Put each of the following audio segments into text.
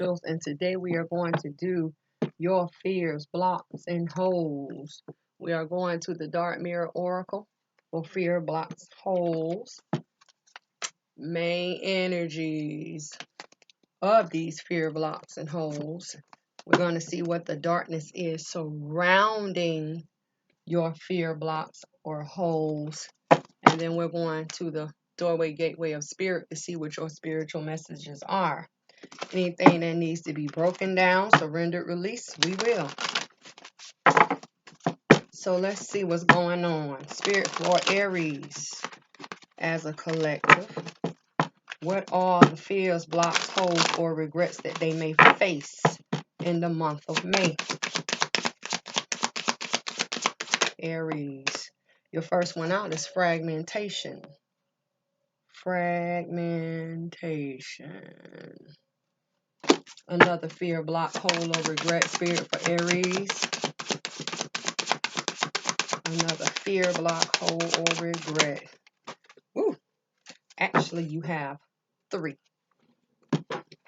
And today we are going to do your fears, blocks, and holes. We are going to the Dark Mirror Oracle for fear, blocks, holes, main energies of these fear, blocks, and holes. We're going to see what the darkness is surrounding your fear, blocks, or holes. And then we're going to the doorway, gateway of spirit to see what your spiritual messages are. Anything that needs to be broken down, surrendered, released, we will. So let's see what's going on. Spirit for Aries as a collective. What are the fears, blocks, holes, or regrets that they may face in the month of May? Aries. Your first one out is fragmentation. Fragmentation. Another fear, block, hole, or regret. Spirit for Aries. Another fear, block, hole, or regret. Ooh, actually, you have 3.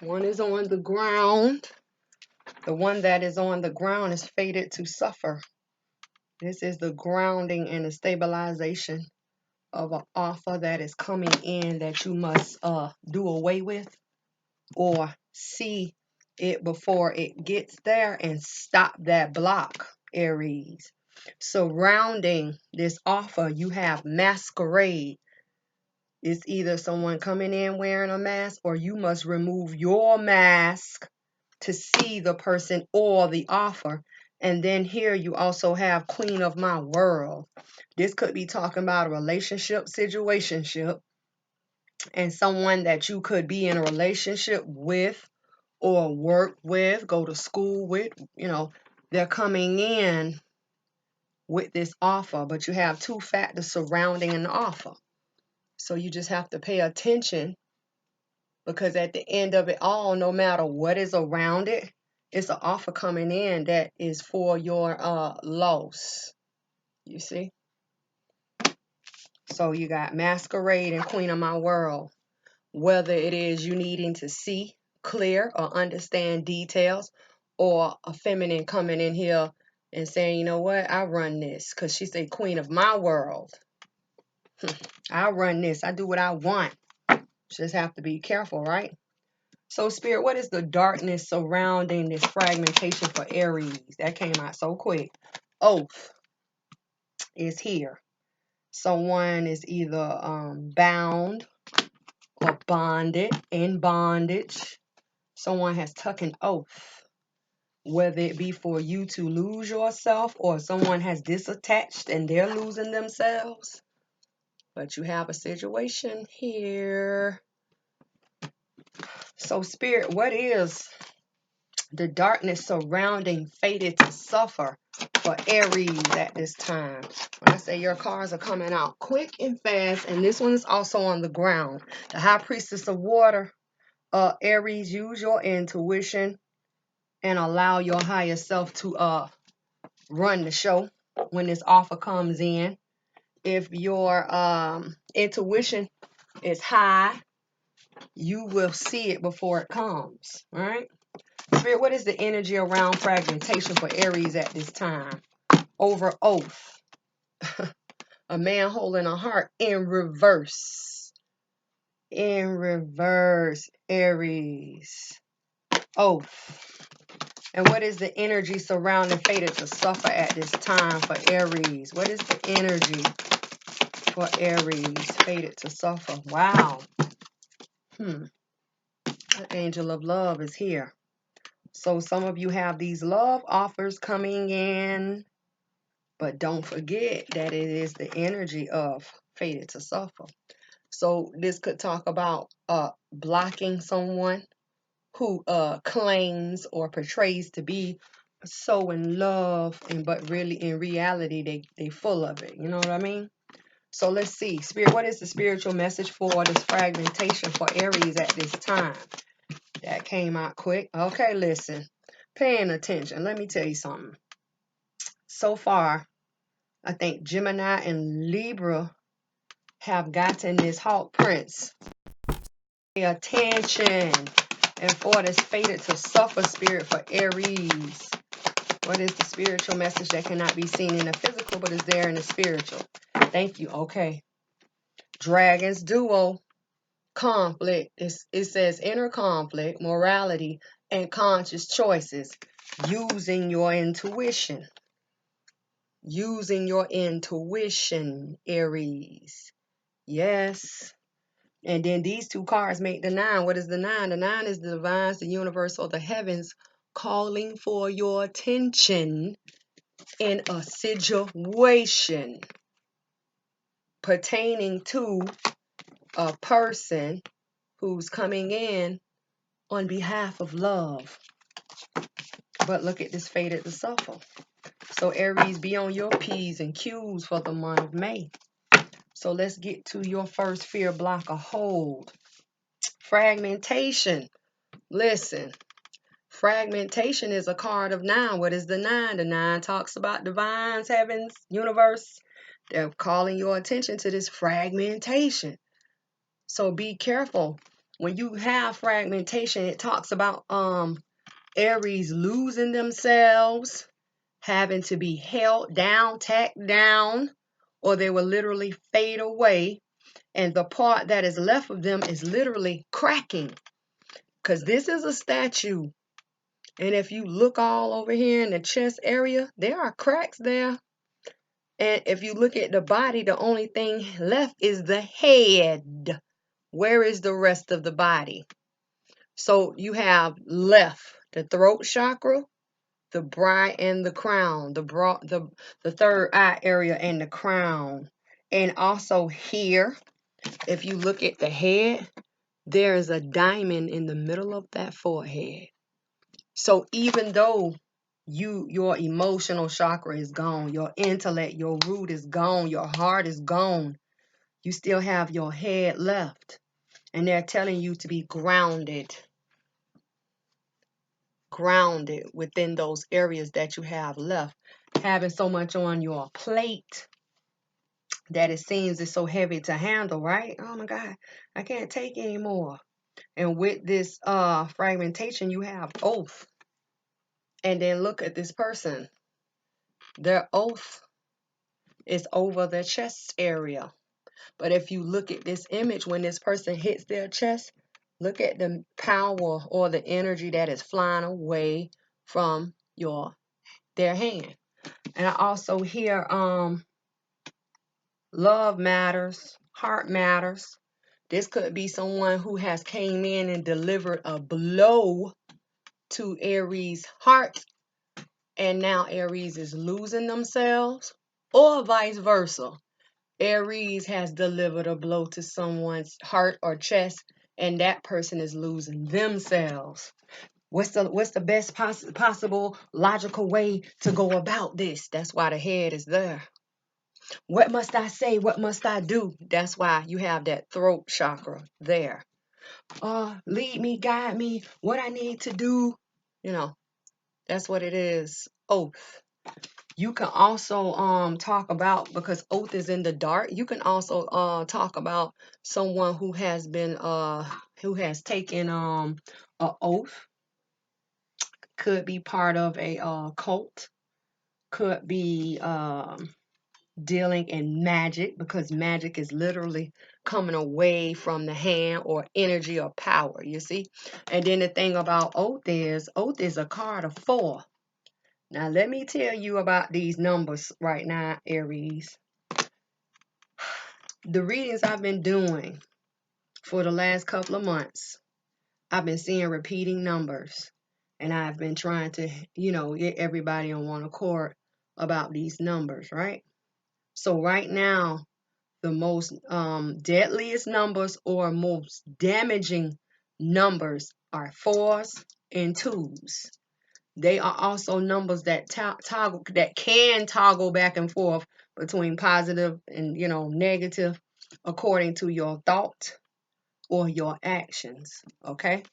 One is on the ground. The one that is on the ground is fated to suffer. This is the grounding and the stabilization of an offer that is coming in that you must do away with or see it before it gets there and stop that block, Aries. Surrounding this offer, you have masquerade. It's either someone coming in wearing a mask or you must remove your mask to see the person or the offer. And then here you also have Queen of My World. This could be talking about a relationship, situationship, and someone that you could be in a relationship with or work with, go to school with. They're coming in with this offer, but you have 2 factors surrounding an offer. So you just have to pay attention, because at the end of it all, no matter what is around it, it's an offer coming in that is for your loss. You see? So you got Masquerade and Queen of My World. Whether it is you needing to see clear or understand details, or a feminine coming in here and saying, you know what, I run this, because she said Queen of My World. I run this. I do what I want. Just have to be careful, right? So, Spirit, what is the darkness surrounding this fragmentation for Aries? That came out so quick. Oath is here. Someone is either bound or bonded, in bondage. Someone has took an oath, whether it be for you to lose yourself or someone has disattached and they're losing themselves. But you have a situation here. So, Spirit, what is the darkness surrounding fated to suffer for Aries at this time? When I say your cards are coming out quick and fast, and this one is also on the ground. The High Priestess of Water, Aries, use your intuition and allow your higher self to run the show when this offer comes in. If your intuition is high, you will see it before it comes, all right? Spirit, what is the energy around fragmentation for Aries at this time? Over oath. A man holding a heart in reverse. In reverse, Aries. Oath. And what is the energy surrounding fated to suffer at this time for Aries? What is the energy for Aries fated to suffer? Wow. The angel of love is here. So some of you have these love offers coming in, but don't forget that it is the energy of fated to suffer. So this could talk about blocking someone who claims or portrays to be so in love, but really in reality they full of it. You know what I mean? So let's see. Spirit, what is the spiritual message for this fragmentation for Aries at this time? That came out quick. Okay, listen. Paying attention. Let me tell you something. So far, I think Gemini and Libra have gotten this Hawk Prince. Pay attention. And 4 is fated to suffer spirit for Aries. What is the spiritual message that cannot be seen in the physical but is there in the spiritual? Thank you. Okay. Dragons duo. Conflict. It says inner conflict, morality, and conscious choices. Using your intuition. Using your intuition, Aries. Yes. And then these 2 cards make the 9. What is the 9? The 9 is the divines, the universe, or the heavens calling for your attention in a situation pertaining to a person who's coming in on behalf of love. But look at this fated to suffer. So Aries, be on your P's and Q's for the month of May. So let's get to your first fear blocker, hold. Fragmentation. Listen, fragmentation is a card of 9. What is the 9? The 9 talks about divines, heavens, universe. They're calling your attention to this fragmentation. So be careful. When you have fragmentation, it talks about Aries losing themselves, having to be held down, tacked down, or they will literally fade away. And the part that is left of them is literally cracking. Because this is a statue. And if you look all over here in the chest area, there are cracks there. And if you look at the body, the only thing left is the head. Where is the rest of the body? So you have left the throat chakra, the brow and the crown, the third eye area and the crown. And also here, if you look at the head, there is a diamond in the middle of that forehead. So even though your emotional chakra is gone, your intellect, your root is gone, your heart is gone, you still have your head left. And they're telling you to be grounded within those areas that you have left. Having so much on your plate that it seems it's so heavy to handle, right? Oh my God, I can't take anymore. And with this fragmentation, you have oath. And then look at this person. Their oath is over the chest area. But if you look at this image, when this person hits their chest, look at the power or the energy that is flying away from their hand. And I also hear love matters, heart matters. This could be someone who has came in and delivered a blow to Aries' heart, and now Aries is losing themselves, or vice versa. Aries has delivered a blow to someone's heart or chest, and that person is losing themselves. What's the best possible logical way to go about this? That's why the head is there. What must I say? What must I do? That's why you have that throat chakra there. Lead me, guide me, what I need to do. That's what it is. Oath. You can also talk about, because oath is in the dark, you can also talk about someone who has taken an oath. Could be part of a cult, could be dealing in magic, because magic is literally coming away from the hand, or energy or power, you see. And then the thing about oath is a card of 4. Now let me tell you about these numbers right now, Aries. The readings I've been doing for the last couple of months, I've been seeing repeating numbers, and I've been trying to get everybody on one accord about these numbers, right? So right now, the most deadliest numbers or most damaging numbers are 4s and 2s. They are also numbers that can toggle back and forth between positive and negative, according to your thought or your actions. Okay,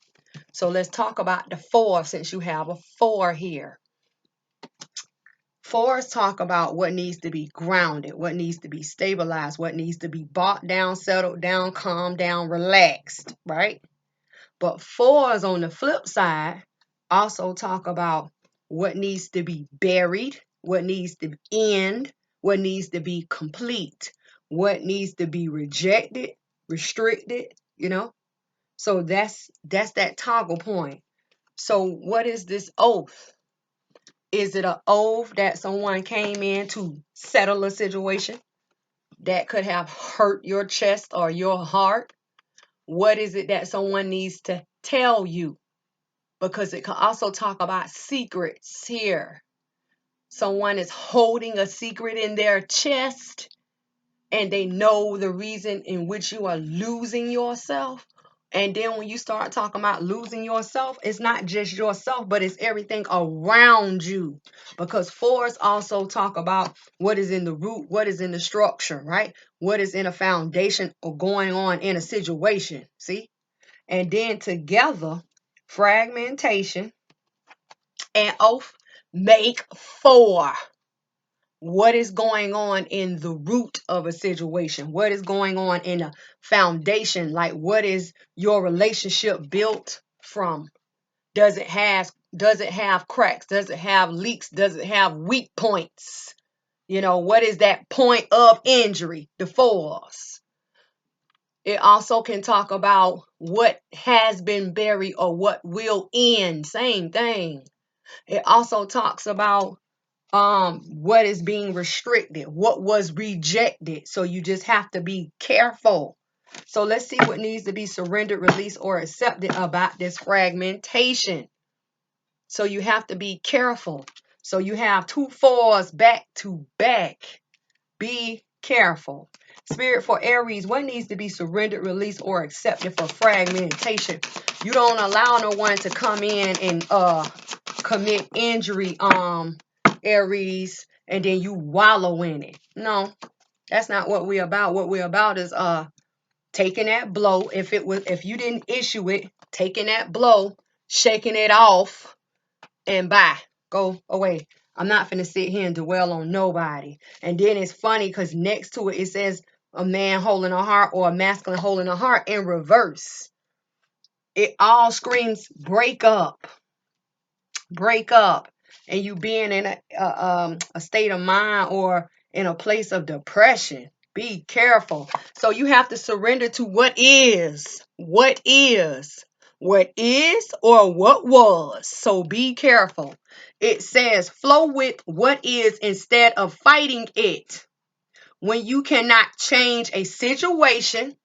so let's talk about the 4, since you have a 4 here. 4s talk about what needs to be grounded, what needs to be stabilized, what needs to be brought down, settled down, calmed down, relaxed, right? But fours on the flip side also talk about what needs to be buried, what needs to end, what needs to be complete, what needs to be rejected, restricted, So that's that toggle point. So what is this oath? Is it an oath that someone came in to settle a situation that could have hurt your chest or your heart? What is it that someone needs to tell you? Because it can also talk about secrets here. Someone is holding a secret in their chest and they know the reason in which you are losing yourself. And then when you start talking about losing yourself, it's not just yourself, but it's everything around you. Because fours also talk about what is in the root, what is in the structure, right? What is in a foundation or going on in a situation. See? And then together, fragmentation and oath make four. What is going on in the root of a situation? What is going on in a foundation? Like, what is your relationship built from? Does it have cracks? Does it have leaks? Does it have weak points? What is that point of injury? The fours. It also can talk about what has been buried or what will end. Same thing. It also talks about what is being restricted, what was rejected. So you just have to be careful. So let's see what needs to be surrendered, released, or accepted about this fragmentation. So you have to be careful. So you have 2 fours back to back. Be careful. Spirit for Aries, what needs to be surrendered, released, or accepted for fragmentation? You don't allow no one to come in and commit injury, Aries, and then you wallow in it. No, that's not what we're about. What we're about is taking that blow. If you didn't issue it, taking that blow, shaking it off, and bye. Go away. I'm not finna sit here and dwell on nobody. And then it's funny because next to it, it says a man holding a heart or a masculine holding a heart in reverse. It all screams break up. Break up. And you being in a state of mind or in a place of depression. Be careful. So you have to surrender to what is. What is. What is or what was. So be careful. It says flow with what is instead of fighting it. When you cannot change a situation,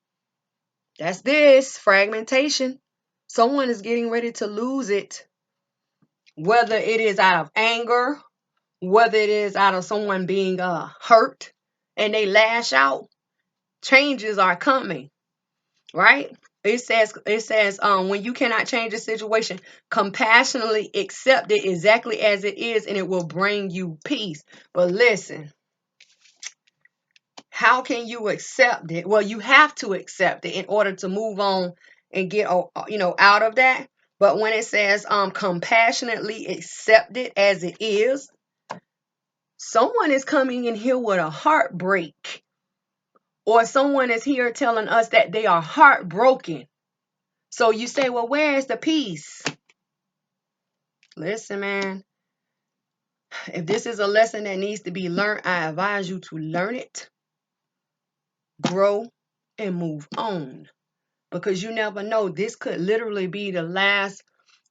that's this fragmentation. Someone is getting ready to lose it. Whether it is out of anger, whether it is out of someone being hurt and they lash out, changes are coming, right? It says when you cannot change a situation, compassionately accept it exactly as it is and it will bring you peace. But listen, how can you accept it? Well, you have to accept it in order to move on and get out of that. But when it says compassionately accept it as it is, someone is coming in here with a heartbreak, or someone is here telling us that they are heartbroken. So you say, well, where is the peace? Listen, man, if this is a lesson that needs to be learned, I advise you to learn it, grow, and move on. Because you never know, this could literally be the last,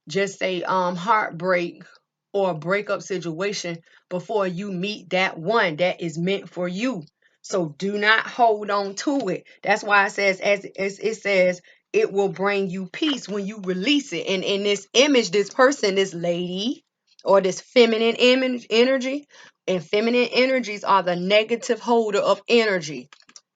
just say, heartbreak or breakup situation before you meet that one that is meant for you. So do not hold on to it. That's why it says, as it says, it will bring you peace when you release it. And in this image, this person, this lady, or this feminine energy, and feminine energies are the negative holder of energy.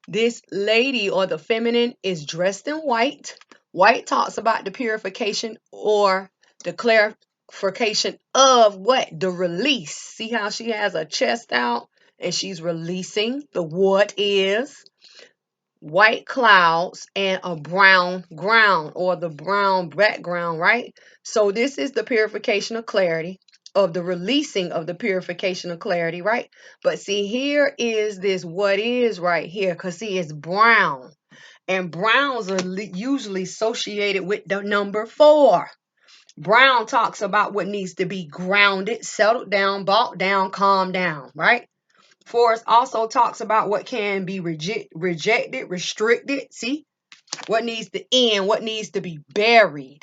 This lady or the feminine is dressed in white. White talks about the purification or the clarification of what? The release. See how she has a chest out and she's releasing the what is. White clouds and a brown ground or the brown background, right? So this is the purification of clarity, of the releasing of the purification of clarity, right? But see, here is this what is right here, because see, it's brown. And browns are usually associated with the number 4. Brown talks about what needs to be grounded, settled down, brought down, calmed down, right? Forest also talks about what can be rejected, restricted. See? What needs to end, what needs to be buried.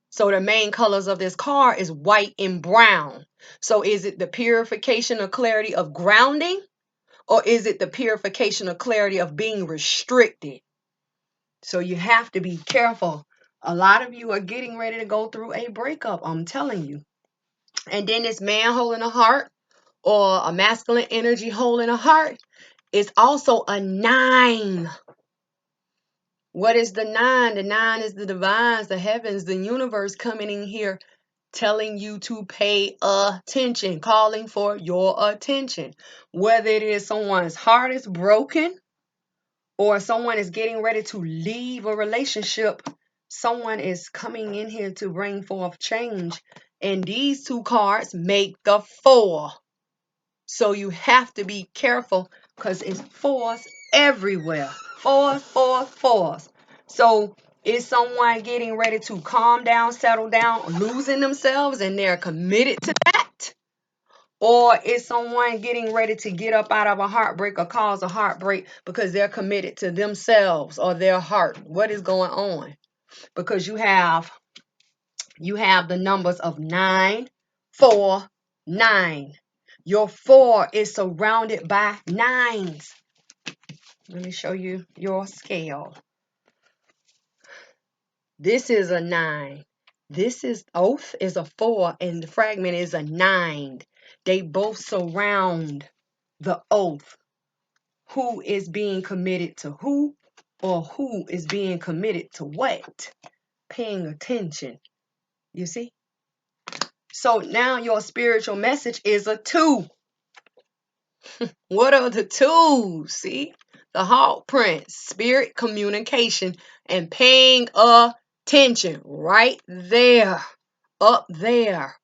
So the main colors of this card is white and brown. So is it the purification or clarity of grounding? Or is it the purification or clarity of being restricted? So you have to be careful. A lot of you are getting ready to go through a breakup, I'm telling you. And then this man holding a heart or a masculine energy holding a heart is also a 9. What is the 9? The 9 is the divines, the heavens, the universe coming in here telling you to pay attention, calling for your attention. Whether it is someone's heart is broken or someone is getting ready to leave a relationship, someone is coming in here to bring forth change. And these 2 cards make the 4. So you have to be careful because it's 4s everywhere. 4s, 4s, 4s. So is someone getting ready to calm down, settle down, losing themselves and they're committed to that? Or is someone getting ready to get up out of a heartbreak or cause a heartbreak because they're committed to themselves or their heart? What is going on? Because you have the numbers of 9, 4, 9. Your 4 is surrounded by 9s. Let me show you your scale. This is a 9. This is oath is a 4 and the fragment is a 9. They both surround the oath. Who is being committed to who, or who is being committed to what? Paying attention. You see? So now your spiritual message is a 2. What are the 2s? See? The Hawk Prince, spirit communication and paying attention right there, up there.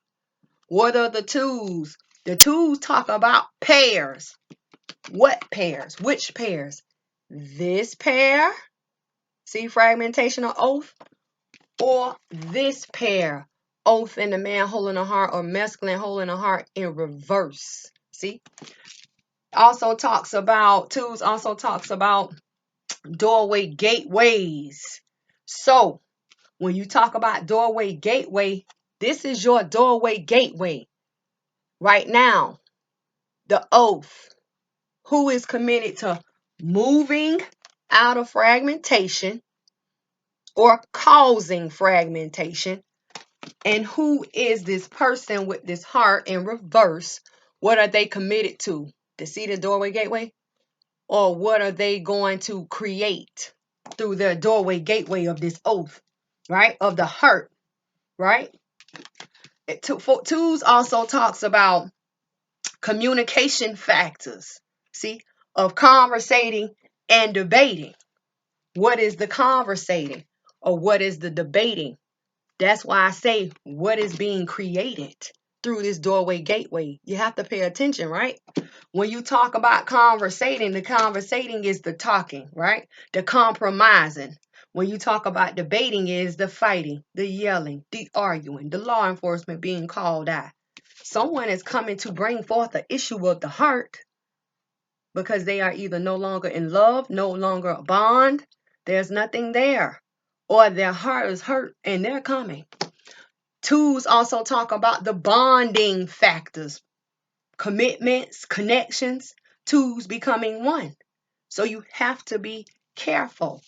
What are the 2s? The 2s talk about pairs. What pairs? Which pairs? This pair, see fragmentation of oath, or this pair, oath and the man holding a heart or masculine holding a heart in reverse. See? Also talks about, 2s also talks about doorway gateways. So when you talk about doorway gateway, this is your doorway gateway. Right now, the oath. Who is committed to moving out of fragmentation or causing fragmentation? And who is this person with this heart in reverse? What are they committed to? To see the doorway gateway? Or what are they going to create through their doorway gateway of this oath, right? Of the heart, right? 2s also talks about communication factors, see, of conversating and debating. What is the conversating or what is the debating? That's why I say what is being created through this doorway gateway. You have to pay attention, right? When you talk about conversating, the conversating is the talking, right? The compromising. When you talk about debating is the fighting, the yelling, the arguing, the law enforcement being called out. Someone is coming to bring forth the issue of the heart because they are either no longer in love, no longer a bond, there's nothing there, or their heart is hurt and they're coming. 2s also talk about the bonding factors, commitments, connections, 2s becoming 1. So you have to be careful.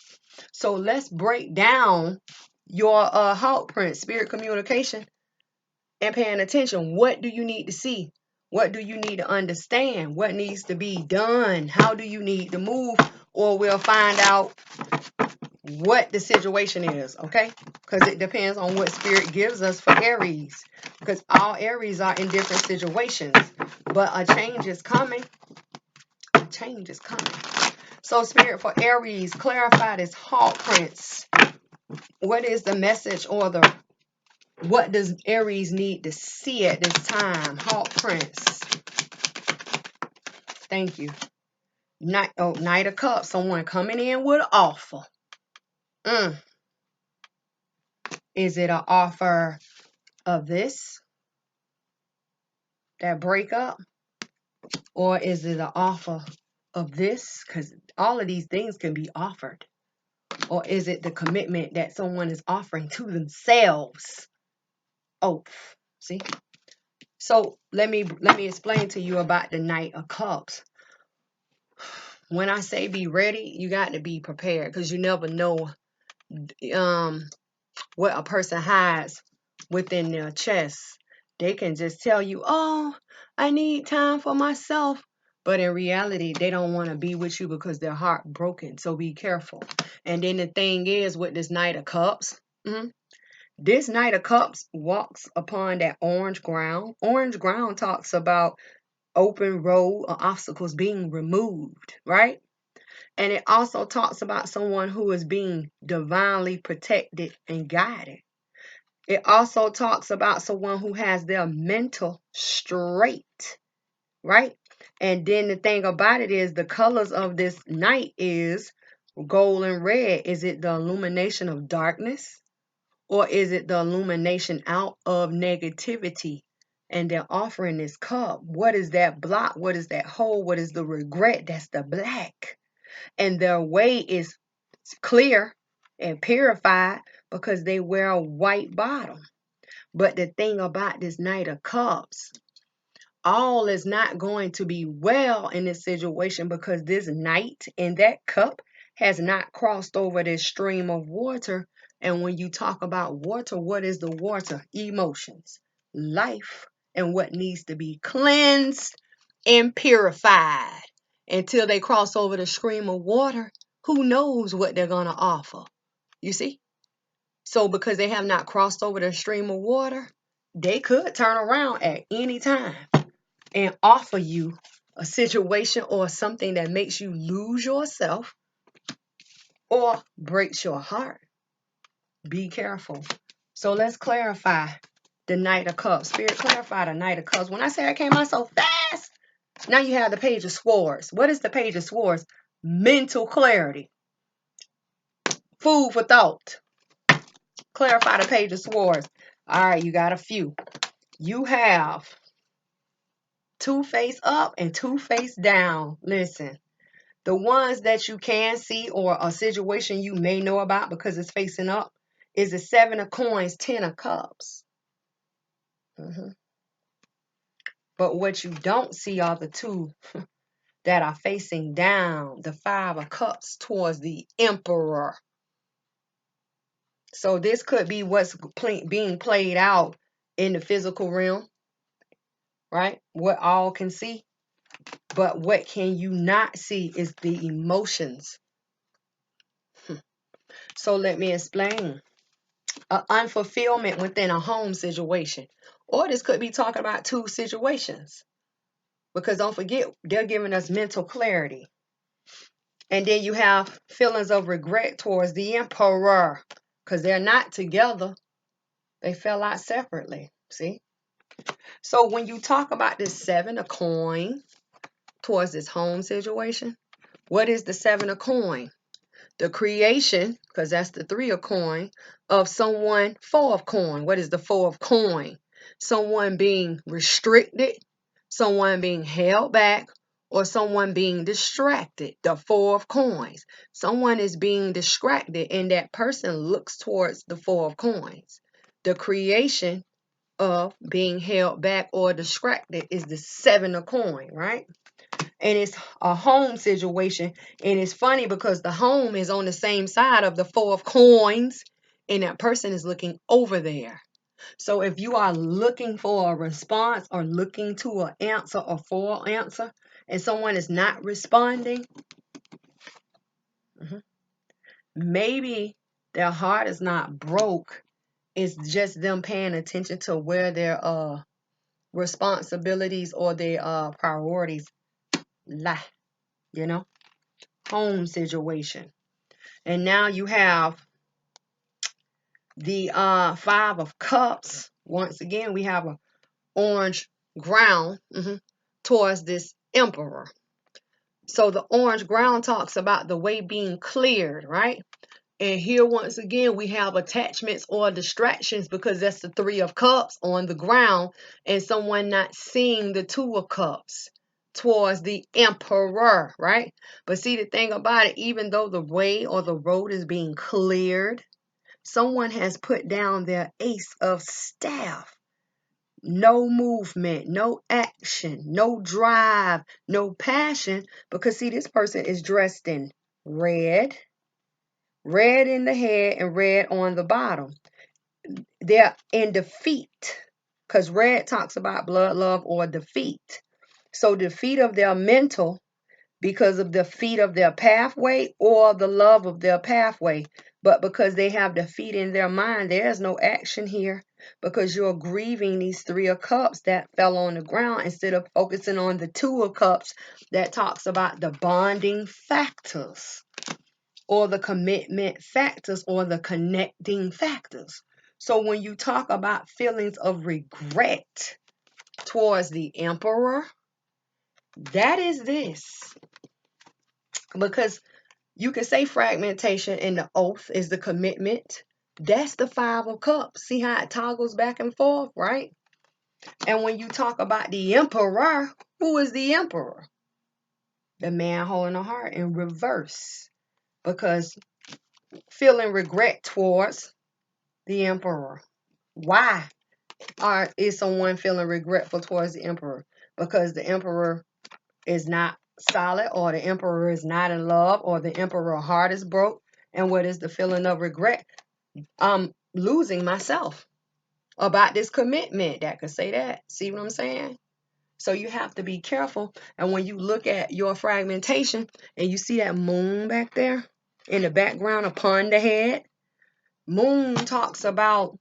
So let's break down your Hawk Print, spirit communication, and paying attention. What do you need to see? What do you need to understand? What needs to be done? How do you need to move? Or we'll find out what the situation is, okay? Because it depends on what spirit gives us for Aries. Because all Aries are in different situations. But a change is coming. A change is coming. So spirit for Aries, clarify this Hawk Prince. What is the message or what does Aries need to see at this time? Hawk Prince. Thank you. Knight of Cups. Someone coming in with an offer. Is it an offer of this, that breakup? Or is it an offer of this? Because all of these things can be offered. Or is it the commitment that someone is offering to themselves? Oath. See? So let me explain to you about the Knight of Cups. When I say be ready, you got to be prepared, because you never know what a person hides within their chest. They can just tell you, oh, I need time for myself. But in reality, they don't want to be with you because they're heartbroken. So be careful. And then the thing is, with this Knight of Cups, this Knight of Cups walks upon that orange ground. Orange ground talks about open road or obstacles being removed, right? And it also talks about someone who is being divinely protected and guided. It also talks about someone who has their mental straight, right? And then the thing about it is, the colors of this night is gold and red. Is it the illumination of darkness, or is it the illumination out of negativity? And they're offering this cup. What is that block? What is that hole? What is the regret? That's the black. And their way is clear and purified because they wear a white bottom. But the thing about this Knight of Cups, all is not going to be well in this situation, because this knight in that cup has not crossed over this stream of water. And when you talk about water, what is the water? Emotions, life, and what needs to be cleansed and purified. Until they cross over the stream of water, who knows what they're going to offer? You see? So because they have not crossed over the stream of water, they could turn around at any time and offer you a situation or something that makes you lose yourself or breaks your heart. Be careful. So let's clarify the Knight of Cups. Spirit, clarify the Knight of Cups. When I say I came out so fast, now you have the Page of Swords. What is the Page of Swords? Mental clarity. Food for thought. Clarify the Page of Swords. All right, you got a few. You have two face up and two face down. Listen, the ones that you can see, or a situation you may know about because it's facing up, is the Seven of Coins, Ten of Cups. But what you don't see are the two that are facing down, the Five of Cups towards the Emperor. So this could be what's being played out in the physical realm, right? What all can see. But what can you not see is the emotions. So let me explain. An unfulfillment within a home situation. Or this could be talking about two situations. Because don't forget, they're giving us mental clarity. And then you have feelings of regret towards the Emperor. Because they're not together. They fell out separately. See? So when you talk about this Seven of Coin towards this home situation, what is the Seven of Coin? The creation, because that's the Three of Coin, of someone. Four of Coin. What is the Four of Coin? Someone being restricted, someone being held back, or someone being distracted. The Four of Coins. Someone is being distracted, and that person looks towards the Four of Coins. The creation of being held back or distracted is the Seven of Coin, right? And it's a home situation. And it's funny because the home is on the same side of the Four of Coins, and that person is looking over there. So if you are looking for a response or looking to an answer or for an answer, and someone is not responding, maybe their heart is not broke. It's just them paying attention to where their responsibilities or their priorities lie, home situation. And now you have the Five of Cups. Once again, we have an orange ground towards this Emperor. So the orange ground talks about the way being cleared, right? And here, once again, we have attachments or distractions because that's the Three of Cups on the ground and someone not seeing the Two of Cups towards the Emperor, right? But see, the thing about it, even though the way or the road is being cleared, someone has put down their Ace of Staff. No movement, no action, no drive, no passion, because see, this person is dressed in red in the head and red on the bottom. They're in defeat because red talks about blood, love, or defeat. So defeat of their mental because of the defeat of their pathway or the love of their pathway. But because they have defeat in their mind, there's no action here because you're grieving these Three of Cups that fell on the ground instead of focusing on the Two of Cups that talks about the bonding factors or the commitment factors or the connecting factors. So when you talk about feelings of regret towards the Emperor, that is this. Because you can say fragmentation and the oath is the commitment. That's the Five of Cups. See how it toggles back and forth, right? And when you talk about the Emperor, who is the Emperor? The man holding a heart in reverse. Because feeling regret towards the Emperor. Why is someone feeling regretful towards the Emperor? Because the Emperor is not solid, or the Emperor is not in love, or the Emperor heart is broke. And what is the feeling of regret? I'm losing myself about this commitment. That could say that. See what I'm saying? So you have to be careful. And when you look at your fragmentation and you see that moon back there in the background upon the head, moon talks about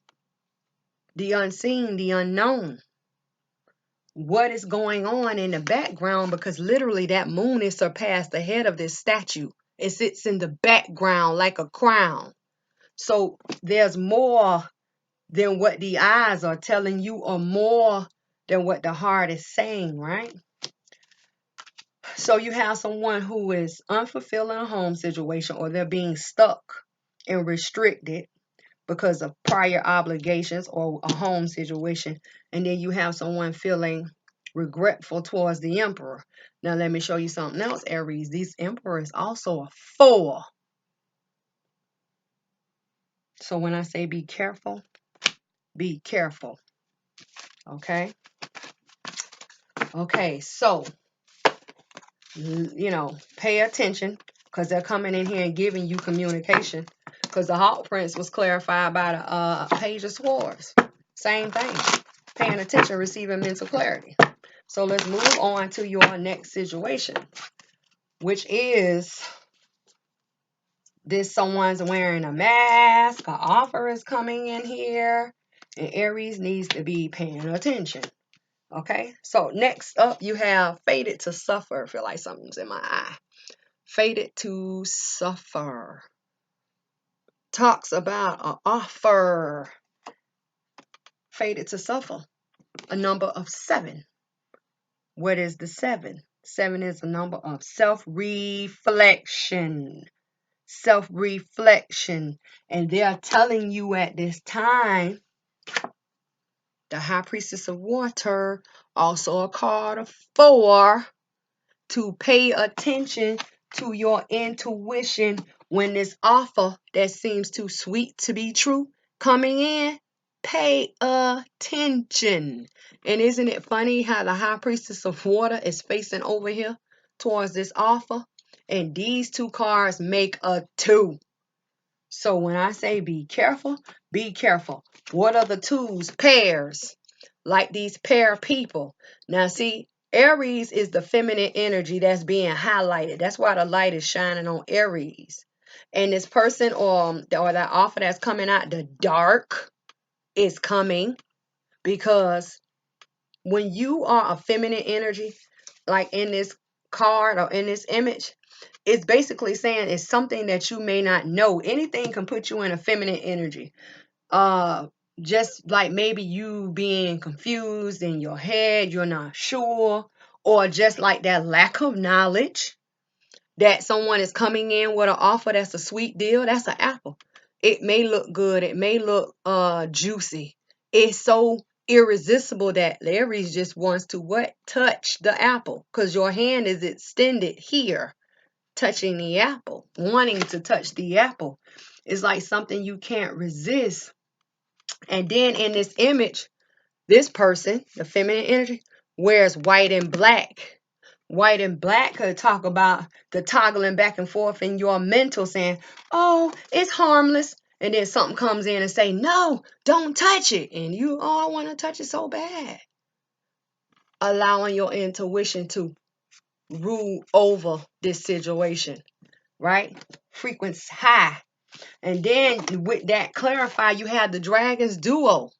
the unseen, the unknown. What is going on in the background, because literally that moon is surpassed the head of this statue. It sits in the background like a crown. So there's more than what the eyes are telling you, or more than what the heart is saying, right? So you have someone who is unfulfilled in a home situation, or they're being stuck and restricted because of prior obligations or a home situation. And then you have someone feeling regretful towards the Emperor. Now let me show you something else, Aries. This Emperor is also a 4. So when I say be careful, be careful. Okay? Okay, so, pay attention because they're coming in here and giving you communication. Because the Hawk Prince was clarified by the Page of Swords. Same thing. Paying attention, receiving mental clarity. So let's move on to your next situation, which is this: someone's wearing a mask, an offer is coming in here, and Aries needs to be paying attention. Okay, so next up you have fated to suffer. I feel like something's in my eye. Fated to suffer talks about an offer. Fated to suffer, a number of 7. What is the 7? 7 is a number of self-reflection. Self-reflection. And they are telling you at this time, the High Priestess of Water, also a card of 4, to pay attention to your intuition when this offer that seems too sweet to be true coming in. Pay attention. And isn't it funny how the High Priestess of Water is facing over here towards this offer? And these 2 cards make a 2. So when I say be careful, be careful. What are the 2s? Pairs. Like these pair people. Now see, Aries is the feminine energy that's being highlighted. That's why the light is shining on Aries. And this person or that offer that's coming out, the dark, is coming because when you are a feminine energy, like in this card or in this image, it's basically saying it's something that you may not know. Anything can put you in a feminine energy. Just like maybe you being confused in your head, you're not sure, or just like that lack of knowledge, that someone is coming in with an offer that's a sweet deal, that's an apple. It may look good. It may look juicy. It's so irresistible that Aries just wants to what? Touch the apple, because your hand is extended here, touching the apple, wanting to touch the apple. It's like something you can't resist. And then in this image, this person, the feminine energy, wears white and black. White and black could talk about the toggling back and forth in your mental saying, oh, it's harmless. And then something comes in and say, no, don't touch it. And you, oh, I want to touch it so bad. Allowing your intuition to rule over this situation, right? Frequency high. And then with that clarify, you have the Dragon's Duo.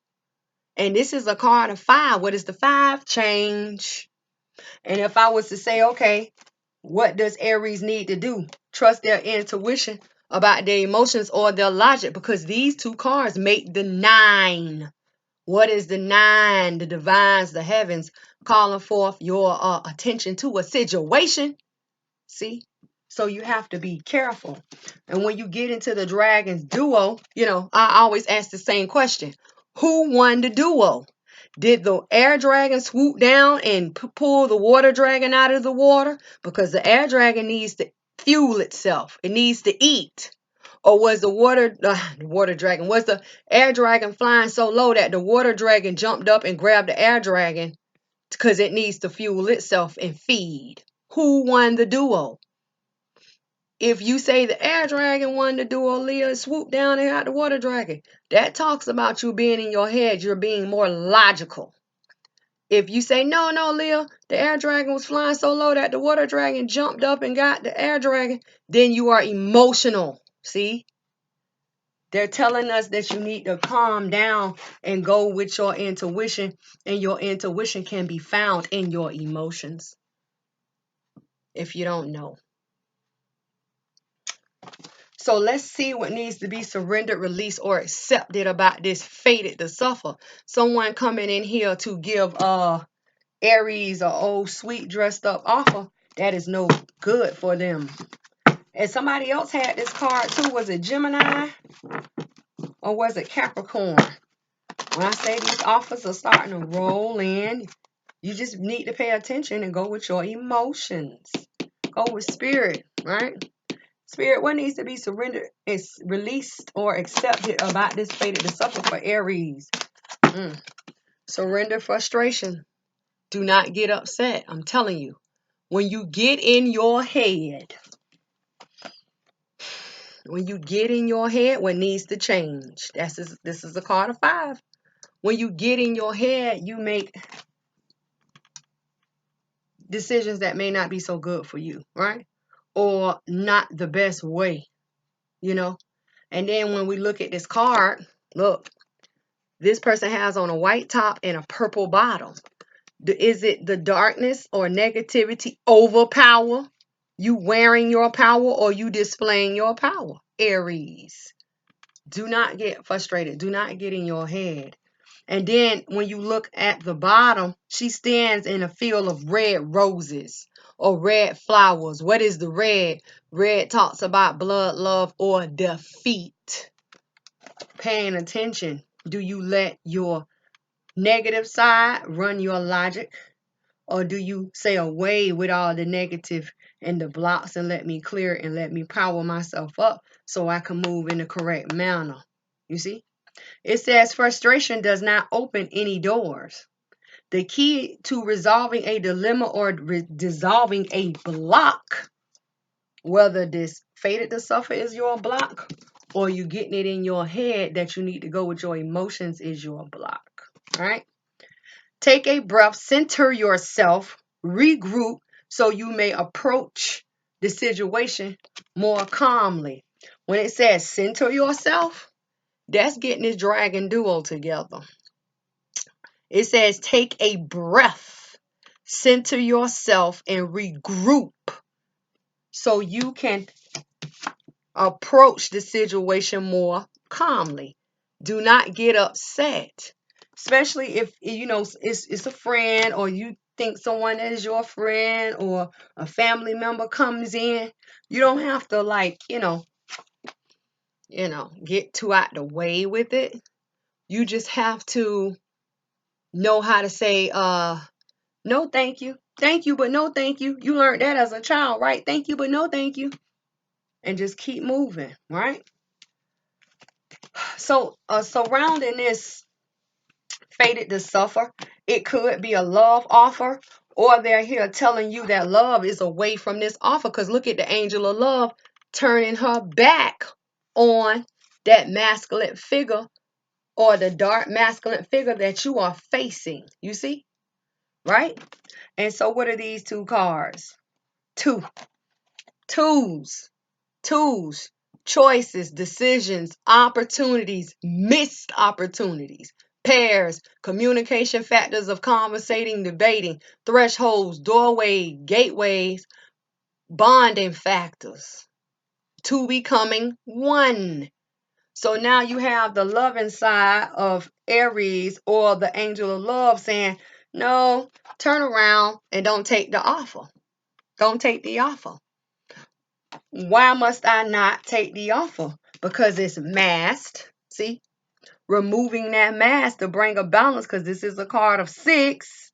And this is a card of 5. What is the 5? Change. And if I was to say, okay, what does Aries need to do? Trust their intuition about their emotions or their logic, because these 2 cards make the 9. What is the 9? The divines, the heavens, calling forth your attention to a situation. See? So you have to be careful. And when you get into the Dragon's Duo, I always ask the same question. Who won the duo? Did the air dragon swoop down and pull the water dragon out of the water? Because the air dragon needs to fuel itself. It needs to eat. Or was the air dragon flying so low that the water dragon jumped up and grabbed the air dragon because it needs to fuel itself and feed? Who won the duo? If you say the air dragon won the duo, Leah, swoop down and got the water dragon, that talks about you being in your head. You're being more logical. If you say, no, Leah, the air dragon was flying so low that the water dragon jumped up and got the air dragon, then you are emotional. See? They're telling us that you need to calm down and go with your intuition, and your intuition can be found in your emotions if you don't know. So let's see what needs to be surrendered, released, or accepted about this fated to suffer. Someone coming in here to give Aries a old sweet dressed up offer that is no good for them. And somebody else had this card too. Was it Gemini or was it Capricorn? When I say these offers are starting to roll in, you just need to pay attention and go with your emotions. Go with spirit, right? Spirit, what needs to be surrendered, is released, or accepted about this fated to suffer for Aries? Surrender frustration. Do not get upset. I'm telling you, when you get in your head, what needs to change? This is a card of 5. When you get in your head, you make decisions that may not be so good for you, right? Or not the best way, And then when we look at this card, look, this person has on a white top and a purple bottom. Is it the darkness or negativity overpower? You wearing your power or you displaying your power? Aries. Do not get frustrated. Do not get in your head. And then when you look at the bottom, she stands in a field of red roses or red flowers. What is the red? Red talks about blood, love, or defeat. Paying attention. Do you let your negative side run your logic? Or do you say away with all the negative and the blocks and let me clear and let me power myself up so I can move in the correct manner? You see? It says frustration does not open any doors. The key to resolving a dilemma or dissolving a block, whether this fated to suffer is your block or you getting it in your head that you need to go with your emotions, is your block. All right? Take a breath, center yourself, regroup so you may approach the situation more calmly. When it says center yourself, that's getting this dragon duo together. It says take a breath, center yourself, and regroup so you can approach the situation more calmly. Do not get upset, especially if it's a friend or you think someone is your friend or a family member comes in, you don't have to like, get too out the way with it. You just have to know how to say, no, thank you. Thank you, but no, thank you. You learned that as a child, right? Thank you, but no, thank you. And just keep moving, right? So, surrounding this fated to suffer, it could be a love offer, or they're here telling you that love is away from this offer. Because look at the angel of love turning her back on that masculine figure or the dark masculine figure that you are facing. You see? Right? And so what are these two cards? Twos, choices, decisions, opportunities, missed opportunities, pairs, communication factors of conversating, debating, thresholds, doorway, gateways, bonding factors to becoming one. So now you have the loving side of Aries or the angel of love saying, no, turn around and don't take the offer. Don't take the offer. Why must I not take the offer? Because it's masked. See? Removing that mask to bring a balance, because this is a card of 6.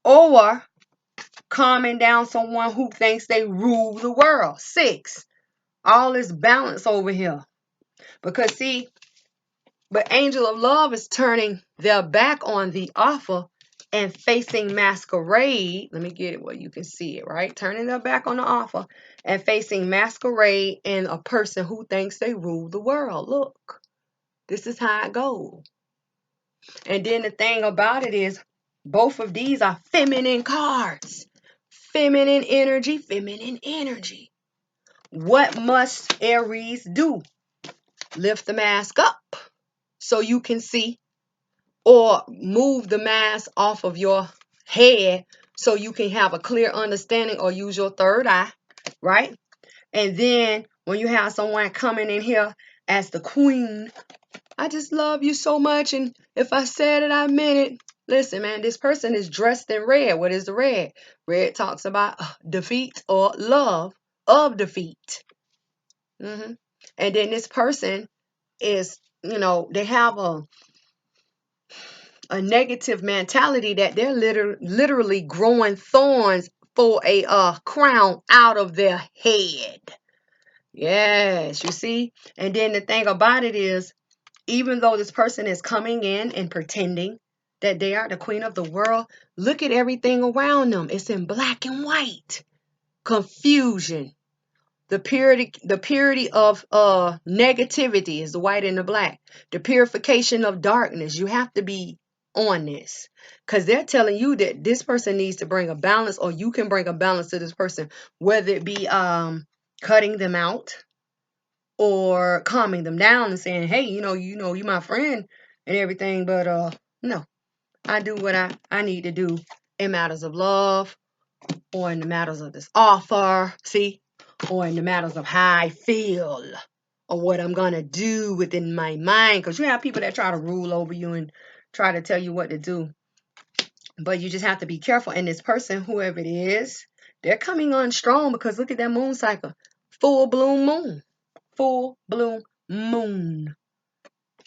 Or calming down someone who thinks they rule the world. 6. All is balance over here. Because see, but angel of love is turning their back on the offer and facing masquerade. Let me get it where you can see it, right? Turning their back on the offer and facing masquerade and a person who thinks they rule the world. Look, this is how it goes. And then the thing about it is, both of these are feminine cards. Feminine energy, feminine energy. What must Aries do? Lift the mask up so you can see, or move the mask off of your head so you can have a clear understanding, or use your third eye, right? And then when you have someone coming in here as the queen, I just love you so much, and if I said it, I meant it. Listen, man, this person is dressed in red. What is the red? Red talks about defeat or love of defeat. And then this person is, they have a negative mentality that they're literally growing thorns for a crown out of their head. Yes, you see? And then the thing about it is, even though this person is coming in and pretending that they are the queen of the world, look at everything around them. It's in black and white. Confusion. The purity of negativity is the white and the black. The purification of darkness. You have to be on this, because they're telling you that this person needs to bring a balance, or you can bring a balance to this person, whether it be cutting them out or calming them down and saying, hey, you my friend and everything, but no, I do what I need to do in matters of love, or in the matters of this offer, see, or in the matters of how I feel, or what I'm going to do within my mind. Because you have people that try to rule over you and try to tell you what to do. But you just have to be careful. And this person, whoever it is, they're coming on strong, because look at that moon cycle. Full bloom moon. Full bloom moon.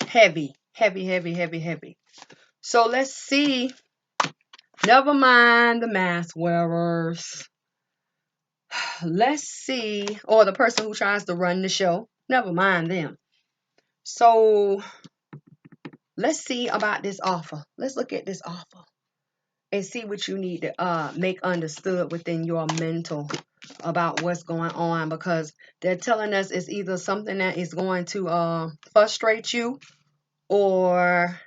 Heavy, heavy, heavy, heavy, heavy. So let's see. Never mind the mask wearers. Let's see. Or the person who tries to run the show. Never mind them. So let's see about this offer. Let's look at this offer and see what you need to make understood within your mental about what's going on, because they're telling us it's either something that is going to frustrate you, or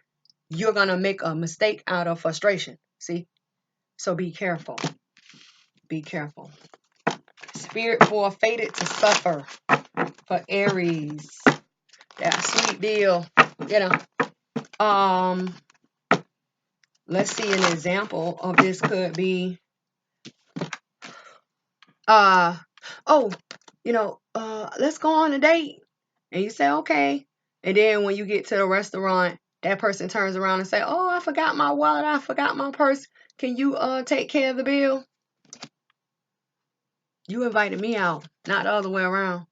you're going to make a mistake out of frustration. See? So be careful. Be careful. Spirit for fated to suffer for Aries. That sweet deal. Let's see, an example of this could be let's go on a date. And you say, okay. And then when you get to the restaurant, That person turns around and say, oh, I forgot my wallet, I forgot my purse. Can you take care of the bill? You invited me out, not the other way around.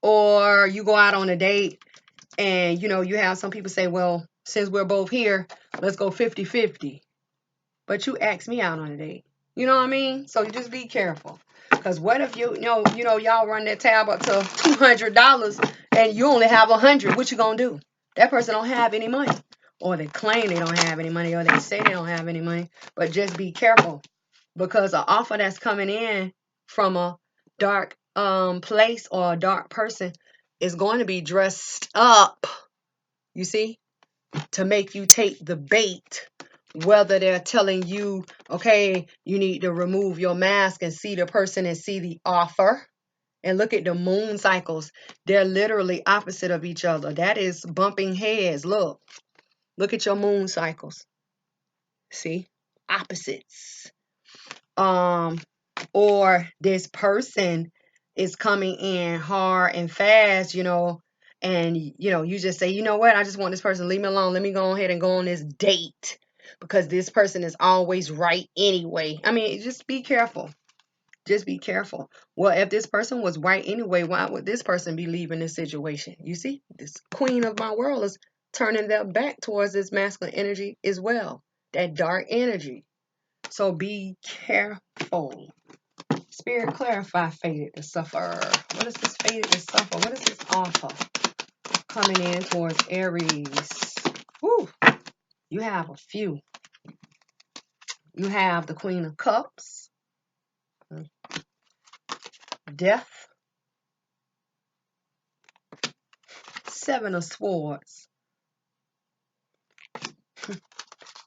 Or you go out on a date and, you know, you have some people say, well, since we're both here, let's go 50-50. But you asked me out on a date. You know what I mean? So you just be careful. Because what if you know, y'all run that tab up to $200 and you only have 100? What you gonna do? That person don't have any money, or they claim they don't have any money, or they say they don't have any money. But just be careful, because an offer that's coming in from a dark place or a dark person is going to be dressed up. You see, to make you take the bait. Whether they're telling you, okay, you need to remove your mask and see the person and see the offer. And look at the moon cycles. They're literally opposite of each other. That is bumping heads. Look at your moon cycles. See? Opposites. Or this person is coming in hard and fast, and you just say, you know what, I just want this person to leave me alone. Let me go ahead and go on this date, because this person is always right anyway. I mean, just be careful. Just be careful. Well, if this person was right anyway, why would this person be leaving this situation? You see, this queen of my world is turning their back towards this masculine energy as well, that dark energy. So be careful. Spirit, clarify fated to suffer. What is this fated to suffer? What is this offer coming in towards Aries? Woo! You have a few. You have the Queen of Cups, Death, Seven of Swords,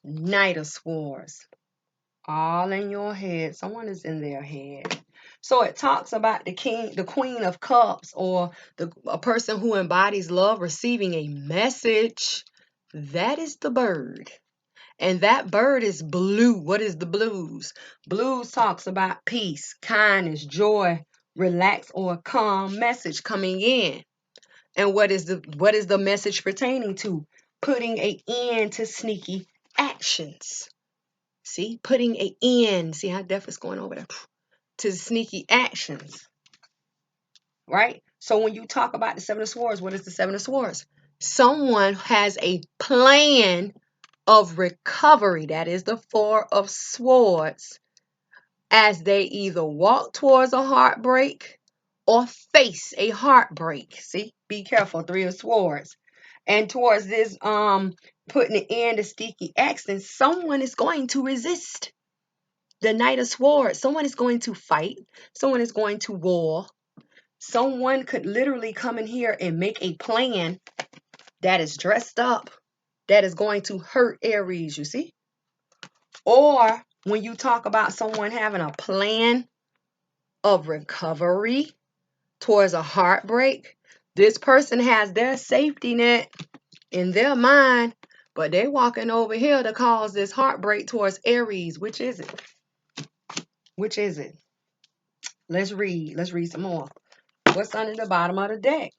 Knight of Swords. All in your head. Someone is in their head. So it talks about the Queen of Cups, or a person who embodies love receiving a message. That is the bird. And that bird is blue. What is the blues? Blues talks about peace, kindness, joy, relax, or calm message coming in. And what is the message pertaining to? Putting an end to sneaky actions. See, putting an end. See how death is going over there? To sneaky actions. Right? So when you talk about the Seven of Swords, what is the Seven of Swords? Someone has a plan of recovery. That is the Four of Swords. As they either walk towards a heartbreak or face a heartbreak. See, be careful. Three of Swords. And towards this putting an end to sticky accidents, someone is going to resist. The Knight of Swords. Someone is going to fight. Someone is going to war. Someone could literally come in here and make a plan that is dressed up, that is going to hurt Aries, you see? Or when you talk about someone having a plan of recovery towards a heartbreak, this person has their safety net in their mind, but they're walking over here to cause this heartbreak towards Aries. Which is it? Which is it? Let's read. Let's read some more. What's under the bottom of the deck?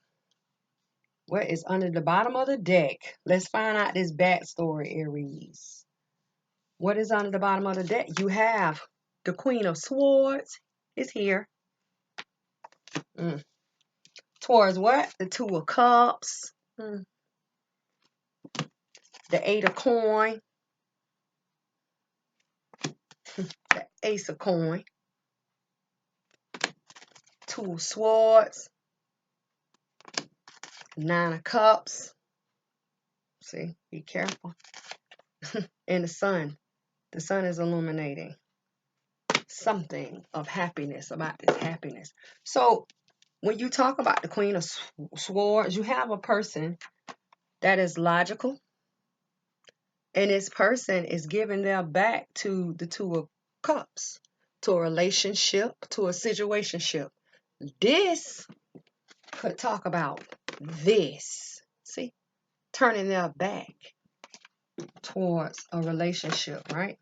What is under the bottom of the deck? Let's find out this backstory, Aries. What is under the bottom of the deck? You have the Queen of Swords is here. Towards what? The Two of Cups. The Eight of Coin. The Ace of Coin. Two of Swords. Nine of Cups. See, be careful. And the Sun. The Sun is illuminating something of happiness, about this happiness. So when you talk about the Queen of Swords, you have a person that is logical, and this person is giving their back to the Two of Cups, to a relationship, to a situationship. This could talk about this. See, turning their back towards a relationship, right?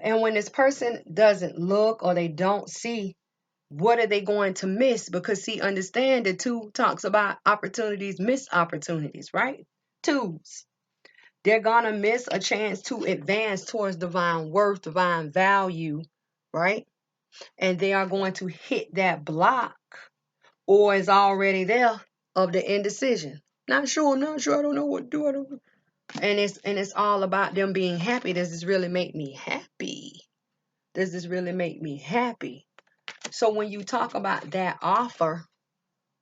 And when this person doesn't look, or they don't see What are they going to miss? Because see, understand the 2 talks about opportunities, missed opportunities, right? 2s. They're going to miss a chance to advance towards divine worth, divine value, right? And they are going to hit that block, or is already there, of the indecision. Not sure, I don't know what to do. I don't know. And it's all about them being happy. Does this really make me happy? Does this really make me happy? So when you talk about that offer,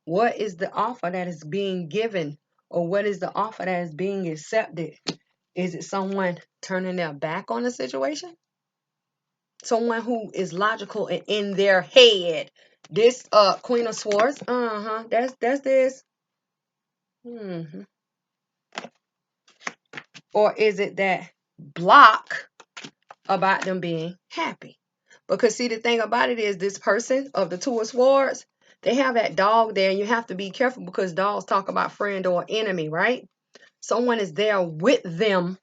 what is the offer that is being given? Or what is the offer that is being accepted? Is it someone turning their back on the situation? Someone who is logical and in their head. This Queen of Swords, that's this. Or is it that block about them being happy? Because see, the thing about it is, this person of the 2 of Swords, they have that dog there, and you have to be careful because dogs talk about friend or enemy, right? Someone is there with them.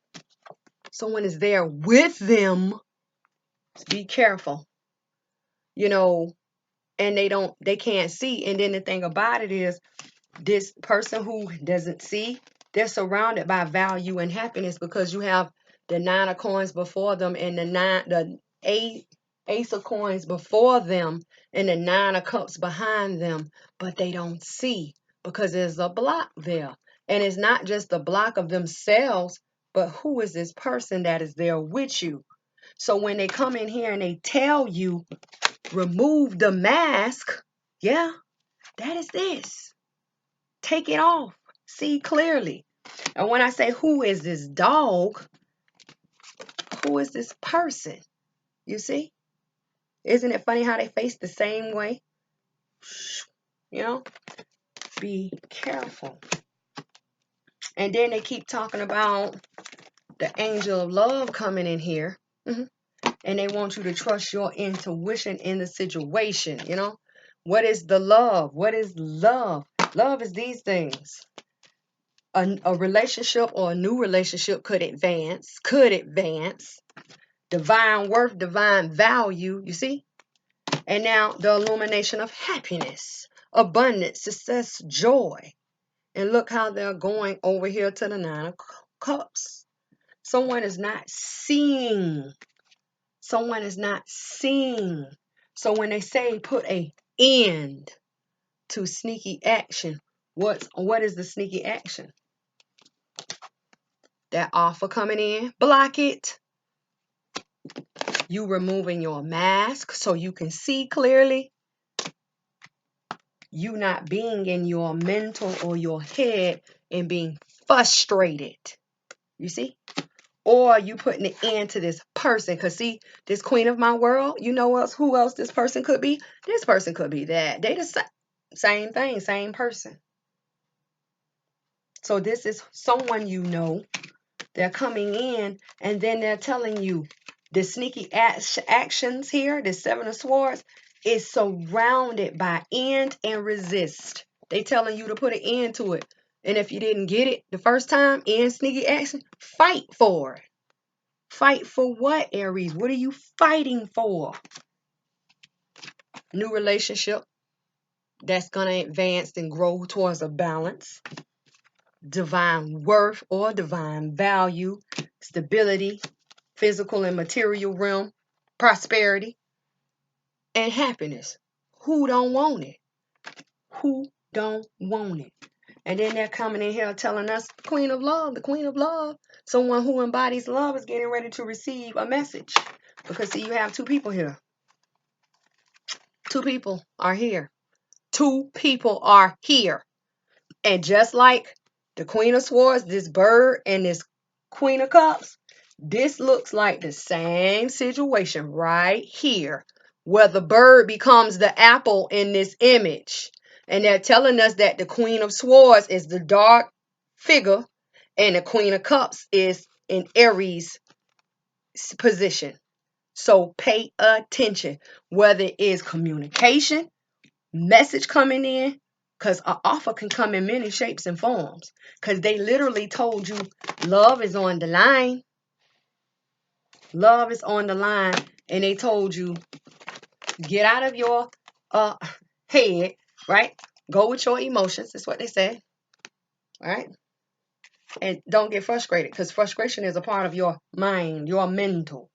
Someone is there with them. Be careful. And they can't see. And then the thing about it is, this person who doesn't see, they're surrounded by value and happiness, because you have the 9 of coins before them, and the ace of coins before them, and the 9 of cups behind them, but they don't see because there's a block there. And it's not just the block of themselves, but who is this person that is there with you? So when they come in here and they tell you, remove the mask, yeah, that is this. Take it off. See clearly. And when I say, who is this dog? Who is this person? You see? Isn't it funny how they face the same way? Be careful. And then they keep talking about the angel of love coming in here. And they want you to trust your intuition in the situation. What is the love? What is love? Love is these things. A relationship or a new relationship could advance. Divine worth, divine value, you see? And now the illumination of happiness, abundance, success, joy. And look how they're going over here to the 9 of cups. Someone is not seeing. Someone is not seeing. So when they say put an end to sneaky action, what is the sneaky action? That offer coming in, block it. You removing your mask so you can see clearly. You not being in your mental or your head and being frustrated. You see? Or you putting an end to this person. Because see, this queen of my world, you know who else this person could be? This person could be that. They the same thing, same person. So this is someone they're coming in, and then they're telling you the sneaky actions here, the 7 of Swords, is surrounded by end and resist. They telling you to put an end to it. And if you didn't get it the first time, end sneaky action, fight for it. Fight for what, Aries? What are you fighting for? New relationship that's going to advance and grow towards a balance. Divine worth or divine value, stability, physical and material realm, prosperity, and happiness. Who don't want it? Who don't want it? And then they're coming in here telling us the queen of love, someone who embodies love is getting ready to receive a message. Because see, you have 2 people here. 2 people are here. 2 people are here. And just like the Queen of Swords, this bird, and this Queen of Cups, this looks like the same situation right here, where the bird becomes the apple in this image. And they're telling us that the Queen of Swords is the dark figure, and the Queen of Cups is in Aries position. So pay attention, whether it is communication, message coming in, because an offer can come in many shapes and forms, because they literally told you love is on the line. Love is on the line, and they told you get out of your head, right? Go with your emotions. That's what they say, right? And don't get frustrated, because frustration is a part of your mind, your mental.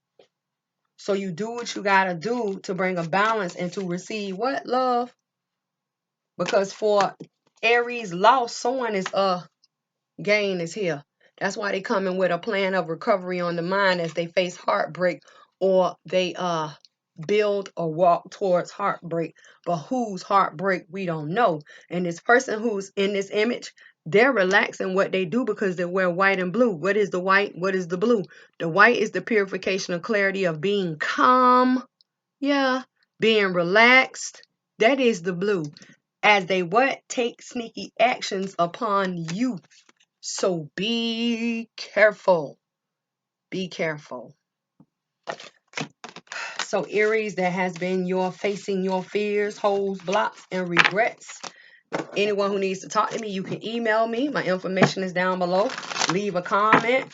So you do what you gotta do to bring a balance and to receive what? Love. Because for Aries loss, someone is gain is here. That's why they come in with a plan of recovery on the mind as they face heartbreak, or they build or walk towards heartbreak. But whose heartbreak, we don't know. And this person who's in this image, they're relaxing what they do because they wear white and blue. What is the white? What is the blue? The white is the purification of clarity of being calm. Yeah. Being relaxed. That is the blue. As they what? Take sneaky actions upon you. So be careful. Be careful. So Aries, that has been your facing your fears, holes, blocks, and regrets. Anyone who needs to talk to me, you can email me. My information is down below. Leave a comment,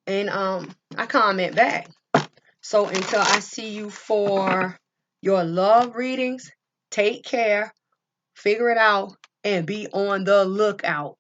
and I comment back. So until I see you for your love readings, take care, figure it out, and be on the lookout.